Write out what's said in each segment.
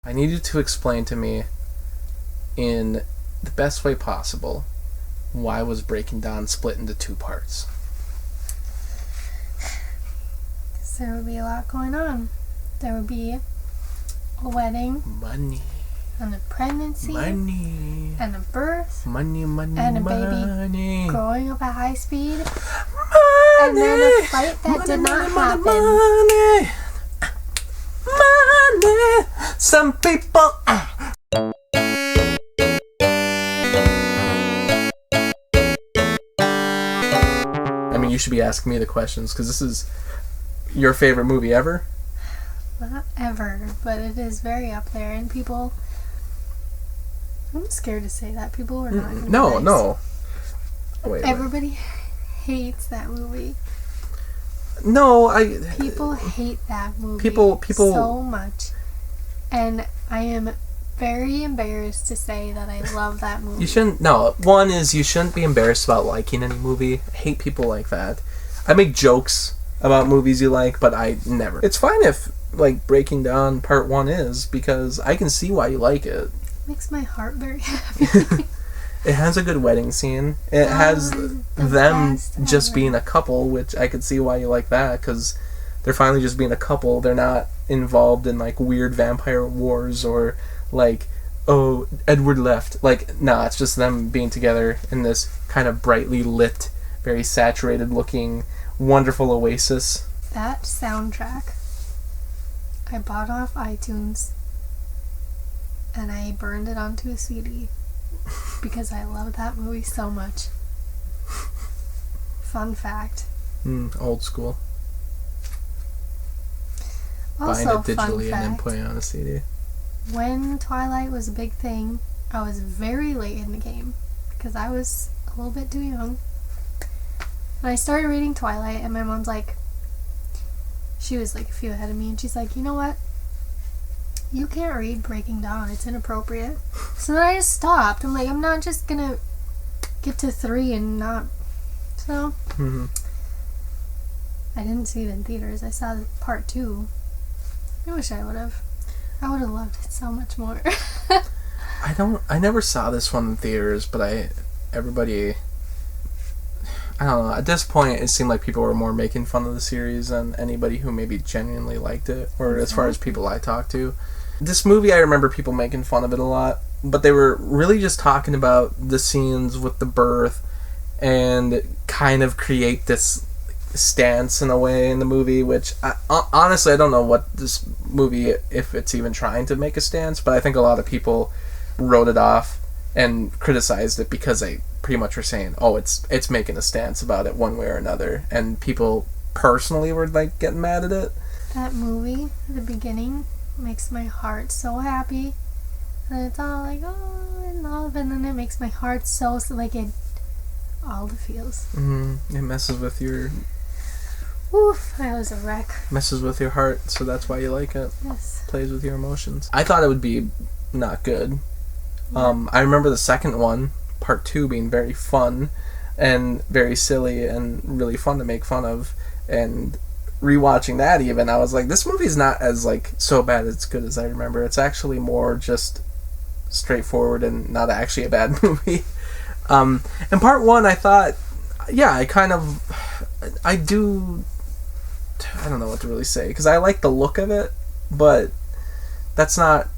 I need you to explain to me in the best way possible why was Breaking Dawn split into two parts. Because there would be a lot going on. There would be a wedding. Money. And a pregnancy. Money. And a birth. Money, and a baby growing up at high speed. Money. And then a fight that did not happen. Money. Money. Some people. I mean, you should be asking me the questions because this is your favorite movie ever. Not ever, but it is very up there, and people. I'm scared to say that people are not. Gonna No, be nice. no. Wait. Everybody hates that movie. No, People hate that movie. People so much, and I am very embarrassed to say that I love that movie. You shouldn't. No, one is you shouldn't be embarrassed about liking any movie. I hate people like that. I make jokes about movies you like, but I never. It's fine if like Breaking Dawn Part 1 is, because I can see why you like it. It makes my heart very happy. It has a good wedding scene. It has them just being a couple, which I could see why you like that, because they're finally just being a couple. They're not involved in like weird vampire wars or like, oh, Edward left. Like, nah, it's just them being together in this kind of brightly lit, very saturated looking, wonderful oasis. That soundtrack I bought off iTunes and I burned it onto a CD because I love that movie so much. Fun fact. Old school. Also, buying it digitally fun and then fact, putting it on a CD. when Twilight was a big thing, I was very late in the game because I was a little bit too young. And I started reading Twilight, and my mom's like, she was like a few ahead of me, and she's like, you know what? You can't read Breaking Dawn. It's inappropriate. So then I just stopped. I'm like, I'm not just gonna get to 3 and not. So I didn't see it in theaters. I saw part 2. I wish I would have. I would have loved it so much more. I never saw this one in theaters, but everybody, I don't know, at this point it seemed like people were more making fun of the series than anybody who maybe genuinely liked it, or as far as people I talked to. This movie, I remember people making fun of it a lot, but they were really just talking about the scenes with the birth and kind of create this stance in a way in the movie, which honestly I don't know what this movie, if it's even trying to make a stance, but I think a lot of people wrote it off and criticized it because they pretty much were saying, oh, it's making a stance about it one way or another, and people personally were like getting mad at it. That movie, the beginning, makes my heart so happy, and it's all like, oh, and love, and then it makes my heart so like it, all the feels. It messes with your Oof, I was a wreck. Messes with your heart, so that's why you like it. Yes. Plays with your emotions. I thought it would be not good. I remember the second one, part 2, being very fun and very silly and really fun to make fun of. And rewatching that even, I was like, this movie's not as like so bad as good as I remember. It's actually more just straightforward and not actually a bad movie. And part 1, I thought, yeah, I don't know what to really say, because I like the look of it, but that's not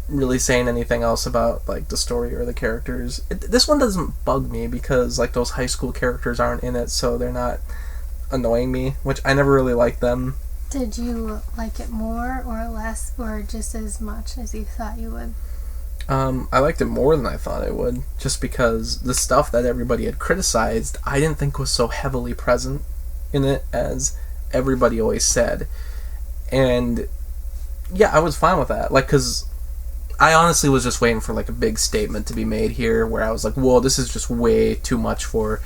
really saying anything else about like the story or the characters. This one doesn't bug me because like those high school characters aren't in it, so they're not annoying me, which I never really liked them. Did you like it more or less, or just as much as you thought you would? I liked it more than I thought I would, just because the stuff that everybody had criticized I didn't think was so heavily present in it as everybody always said. And yeah, I was fine with that, like, because I honestly was just waiting for like a big statement to be made here where I was like, whoa, this is just way too much for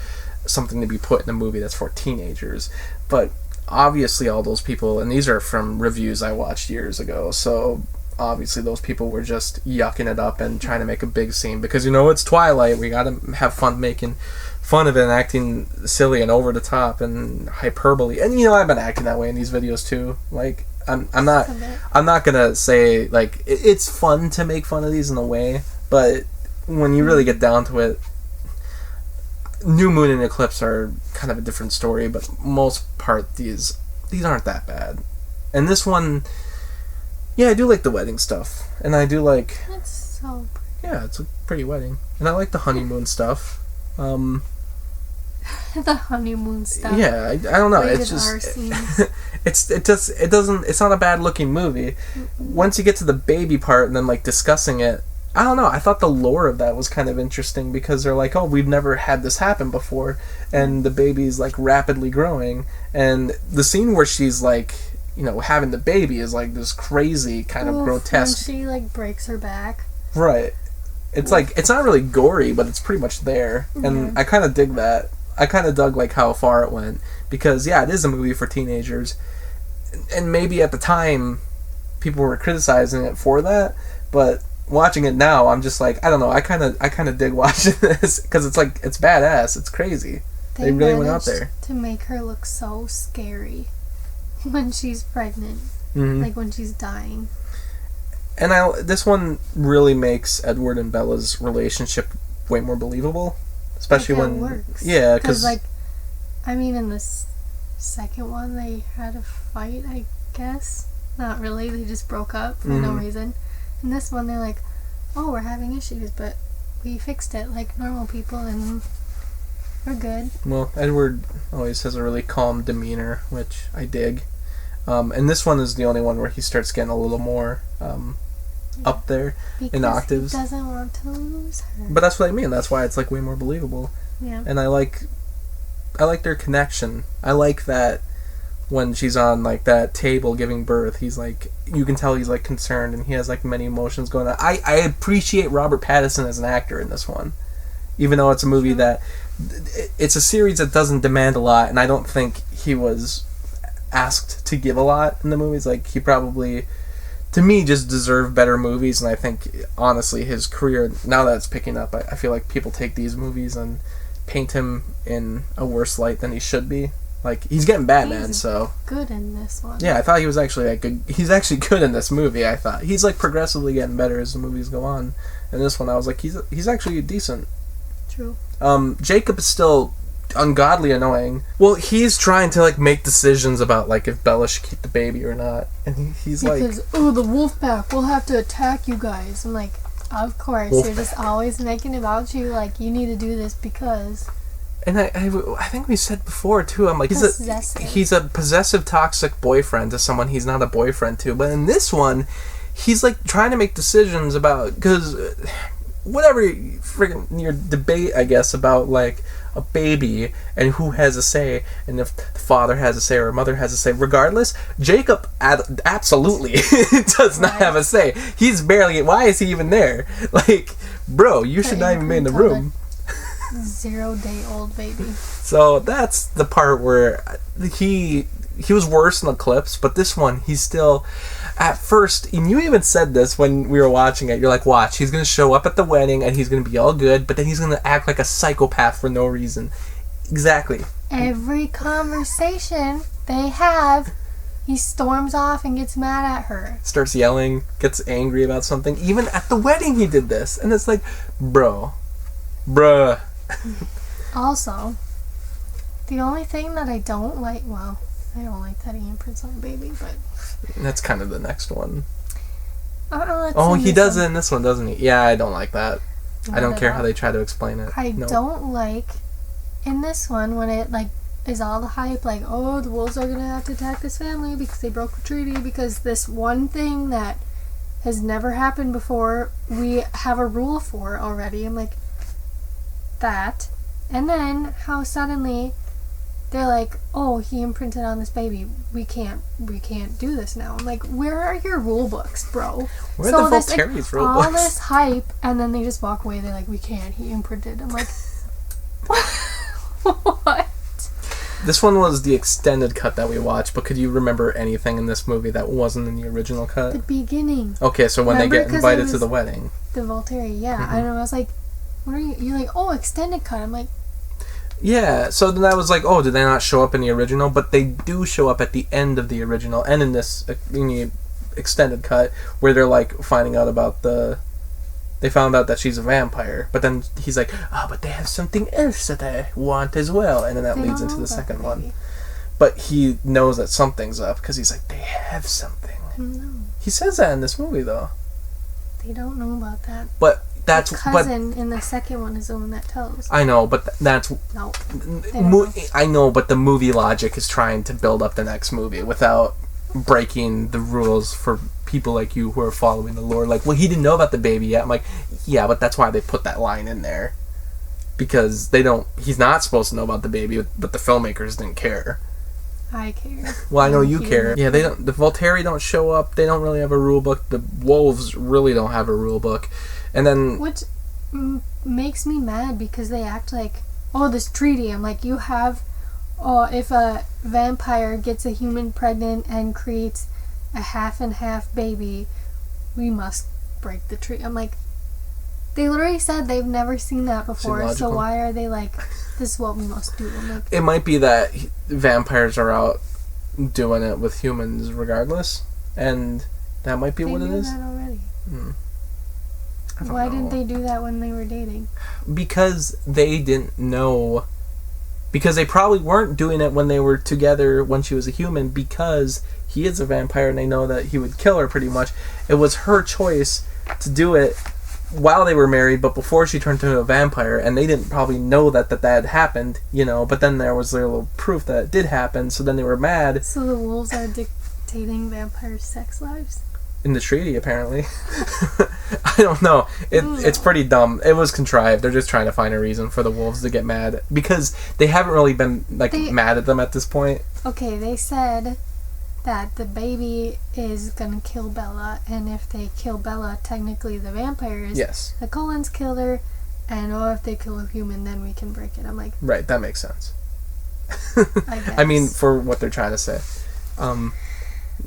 something to be put in a movie that's for teenagers. But obviously all those people, and these are from reviews I watched years ago, so obviously those people were just yucking it up and trying to make a big scene because, you know, it's Twilight, we gotta have fun making fun of it and acting silly and over the top and hyperbole. And, you know, I've been acting that way in these videos too. Like, I'm not gonna say like it's fun to make fun of these in a way, but when you really get down to it, New Moon and Eclipse are kind of a different story. But most part, these aren't that bad. And this one, yeah, I do like the wedding stuff, and I do like. It's so pretty. Yeah, it's a pretty wedding, and I like the honeymoon stuff. The honeymoon stuff. Yeah, I don't know. Rated It's just R scenes. It's not a bad looking movie. Once you get to the baby part and then like discussing it, I don't know. I thought the lore of that was kind of interesting because they're like, oh, we've never had this happen before, and the baby's like rapidly growing, and the scene where she's like, you know, having the baby is like this crazy kind of grotesque. When she like breaks her back. Right. It's like it's not really gory, but it's pretty much there, and I kind of dig that. I kind of dug like how far it went because yeah, it is a movie for teenagers, and maybe at the time people were criticizing it for that, but watching it now, I'm just like I don't know. I kind of dig watching this because it's like it's badass. It's crazy. They really went out there to make her look so scary when she's pregnant, like when she's dying. And this one really makes Edward and Bella's relationship way more believable, especially when works. Yeah, because like, I mean, in the second one they had a fight. I guess not really. They just broke up for no reason. In this one, they're like, "Oh, we're having issues, but we fixed it like normal people, and we're good." Well, Edward always has a really calm demeanor, which I dig. And this one is the only one where he starts getting a little more up there in octaves. He doesn't want to lose her. But that's what I mean. That's why it's like way more believable. Yeah. And I like their connection. I like that when she's on like that table giving birth, he's like, you can tell he's like concerned and he has like many emotions going on. I appreciate Robert Pattinson as an actor in this one, even though it's a movie that it's a series that doesn't demand a lot, and I don't think he was asked to give a lot in the movies. Like he probably, to me, just deserved better movies, and I think honestly his career, now that it's picking up, I feel like people take these movies and paint him in a worse light than he should be. Like he's getting Batman, he's so good in this one. Yeah, I thought he was actually like good. He's actually good in this movie. I thought he's like progressively getting better as the movies go on. And this one, I was like, he's actually decent. True. Jacob is still ungodly annoying. Well, he's trying to like make decisions about like if Bella should keep the baby or not, and he's like, because the wolf pack will have to attack you guys. I'm like, of course, you're just always making it about you. Like you need to do this because. And I think we said before too. I'm like, he's a possessive, toxic boyfriend to someone he's not a boyfriend to. But in this one, he's like trying to make decisions about, because whatever freaking your debate, I guess, about like a baby and who has a say, and if the father has a say or a mother has a say. Regardless, Jacob absolutely does not have a say. He's barely. Why is he even there? Like, bro, you should not even be in the room. 0-day-old baby. So that's the part where he was worse in Eclipse, but this one he's still. At first, and you even said this when we were watching it, you're like, watch, he's going to show up at the wedding and he's going to be all good, but then he's going to act like a psychopath for no reason. Exactly. Every conversation they have, he storms off and gets mad at her. Starts yelling, gets angry about something. Even at the wedding he did this. And it's like, bruh. Also, the only thing that I don't like, well, I don't like that he imprints on the baby, but... That's kind of the next one. Oh, he does it in this one, doesn't he? Yeah, I don't like that. I don't care how they try to explain it. I don't like in this one when it like is all the hype, like, oh, the wolves are gonna have to attack this family because they broke the treaty, because this one thing that has never happened before we have a rule for already. I'm like, that, and then how suddenly they're like, oh, he imprinted on this baby. We can't do this now. I'm like, where are your rule books, bro? Where are the Voltaire's rule books? All this hype, and then they just walk away. They're like, we can't. He imprinted. I'm like, what? This one was the extended cut that we watched, but could you remember anything in this movie that wasn't in the original cut? The beginning. Okay, so when they get invited to the wedding. The Voltaire, yeah. Mm-hmm. I don't know. I was like, what are you? You're like, oh, extended cut. I'm like, Yeah, so then I was like, oh, did they not show up in the original? But they do show up at the end of the original, and in this in the extended cut, where they're like finding out about they found out that she's a vampire, but then he's like, oh, but they have something else that I want as well, and then that leads into the second one. But he knows that something's up, because he's like, they have something. No. He says that in this movie, though. They don't know about that. But that's... The cousin in the second one is the one that tells. I know, but that's... No. I know, but the movie logic is trying to build up the next movie without breaking the rules for people like you who are following the lore. Like, well, he didn't know about the baby yet. I'm like, yeah, but that's why they put that line in there. Because he's not supposed to know about the baby, but the filmmakers didn't care. I care. Well, I know you care. Yeah, they don't. The Volturi don't show up. They don't really have a rule book. The wolves really don't have a rule book. And then... Which makes me mad, because they act like, oh, this treaty. I'm like, you have... Oh, if a vampire gets a human pregnant and creates a half and half baby, we must break the treaty. I'm like, they literally said they've never seen that before, so why are they like, this is what we must do? I'm like, it might be that vampires are out doing it with humans regardless, and that might be what it is. They knew that already. Why didn't they do that when they were dating? Because they didn't know. Because they probably weren't doing it when they were together when she was a human, because he is a vampire and they know that he would kill her pretty much. It was her choice to do it while they were married, but before she turned into a vampire, and they didn't probably know that had happened, but then there was little proof that it did happen, so then they were mad. So the wolves are dictating vampire sex lives? In the treaty, apparently. I don't know. It's pretty dumb. It was contrived. They're just trying to find a reason for the wolves to get mad, because they haven't really been mad at them at this point. Okay, they said that the baby is gonna kill Bella, and if they kill Bella, technically the vampires, yes, the Cullens kill her, and if they kill a human, then we can break it. I'm like, right, that makes sense. I guess. I mean, for what they're trying to say,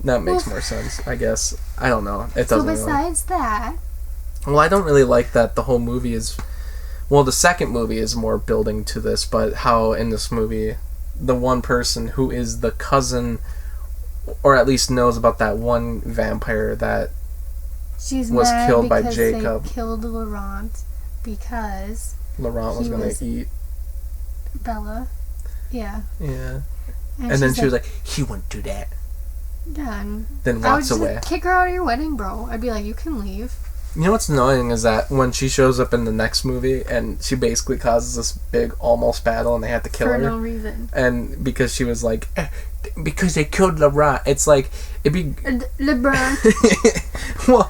that makes more sense, I guess. I don't know. It doesn't. So besides that, well, I don't really like that the whole movie is. Well, the second movie is more building to this, but how in this movie, the one person who is the cousin, or at least knows about that one vampire that was killed by Jacob. They killed Laurent because Laurent was going to eat Bella. Yeah. Yeah. And then she was like, he wouldn't do that. Yeah. And then walks away. I would just kick her out of your wedding, bro. I'd be like, you can leave. You know what's annoying is that when she shows up in the next movie and she basically causes this big almost battle and they have to kill her. For no reason. And because she was like, because they killed Laurent. It's like, it'd be... LeBron. Well...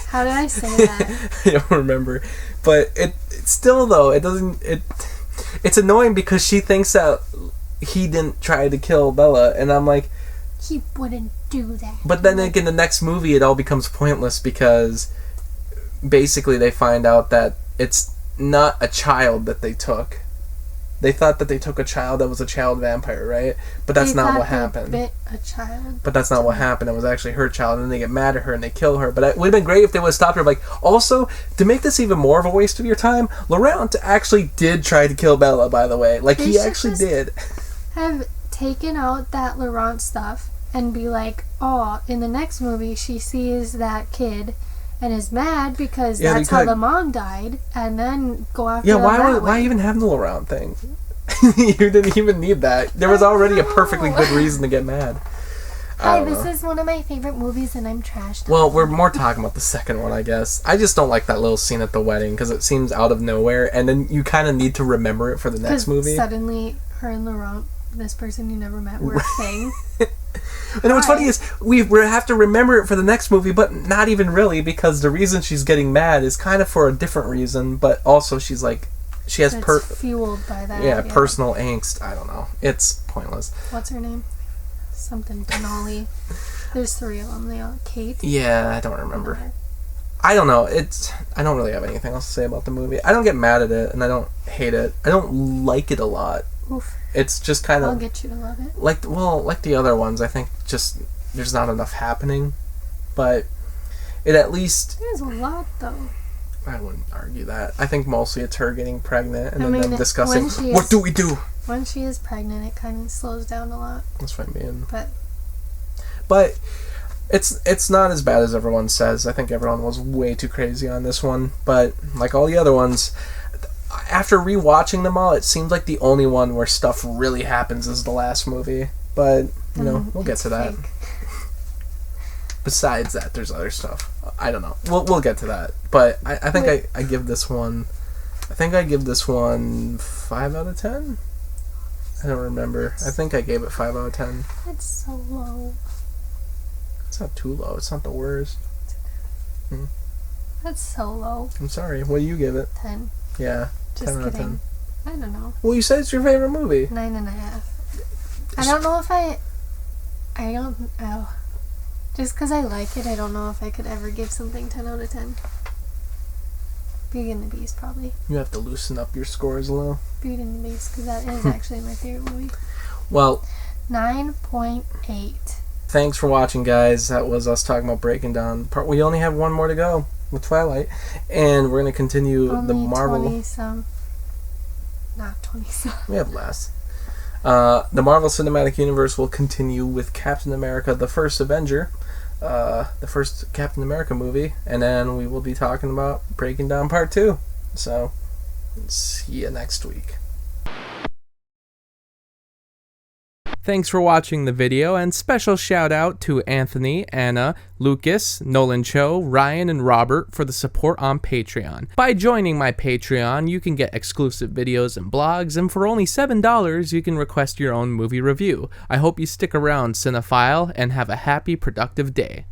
How did I say that? I don't remember. But it still, though, it doesn't... It's annoying because she thinks that he didn't try to kill Bella. And I'm like... He wouldn't do that. But then like, in the next movie, it all becomes pointless because... Basically, they find out that it's not a child that they took. They thought that they took a child that was a child vampire, right? But that's not what happened. Bit a child. But that's not what happened. It was actually her child, and then they get mad at her and they kill her. But it would have been great if they would have stopped her. Like, also, to make this even more of a waste of your time, Laurent actually did try to kill Bella, by the way. Like, he actually did. Have taken out that Laurent stuff and be like, oh, in the next movie, she sees that kid and is mad because that's how the mom died, and then go after them why even have the Laurent thing? You didn't even need that. There was already a perfectly good reason to get mad. Hi, this is one of my favorite movies, and I'm trashed. Well, we're more talking about the second one, I guess. I just don't like that little scene at the wedding, because it seems out of nowhere, and then you kind of need to remember it for the next movie. Suddenly, her and Laurent, this person you never met, were a thing. And what's funny is we have to remember it for the next movie, but not even really, because the reason she's getting mad is kind of for a different reason, but also she's like, she has fueled by that. Yeah, personal angst. I don't know. It's pointless. What's her name? Something Denali. There's 3 of them. Kate. Yeah, I don't remember. I don't know. I don't really have anything else to say about the movie. I don't get mad at it, and I don't hate it. I don't like it a lot. Oof. It's just kind of... I'll get you to love it. Like the other ones, I think just there's not enough happening. But it at least... There's a lot, though. I wouldn't argue that. I think mostly it's her getting pregnant and then them when discussing, she what is- do we do? When she is pregnant, it kind of slows down a lot. That's what I mean. But it's not as bad as everyone says. I think everyone was way too crazy on this one. But like all the other ones, after rewatching them all, it seems like the only one where stuff really happens is the last movie. But, you know, we'll get to that. fake. Besides that, there's other stuff. I don't know. We'll get to that. But I think I give this one... I think I give this one 5 out of 10? I don't remember. I think I gave it 5 out of 10. It's so low. It's not too low. It's not the worst. That's so low. I'm sorry. What do you give it? 10. Yeah. Just 10 out of 10. kidding. I don't know. Well, you said it's your favorite movie. 9.5. I don't know if I don't know. Just because I like it, I don't know if I could ever give something 10 out of 10. Beauty and the Beast, probably. You have to loosen up your scores a little. Beauty and the Beast, because that is actually my favorite movie. Well, 9.8. thanks for watching, guys. That was us talking about breaking down part. We only have one more to go with Twilight, and we're going to continue Only the Marvel. 20-some. Not 20-some. We have less. The Marvel Cinematic Universe will continue with Captain America: The First Avenger, the first Captain America movie, and then we will be talking about breaking down part 2. So, see you next week. Thanks for watching the video, and special shout out to Anthony, Anna, Lukas, NolanCho, Ryan, and Robert for the support on Patreon. By joining my Patreon, you can get exclusive videos and blogs, and for only $7, you can request your own movie review. I hope you stick around, cinephile, and have a happy, productive day.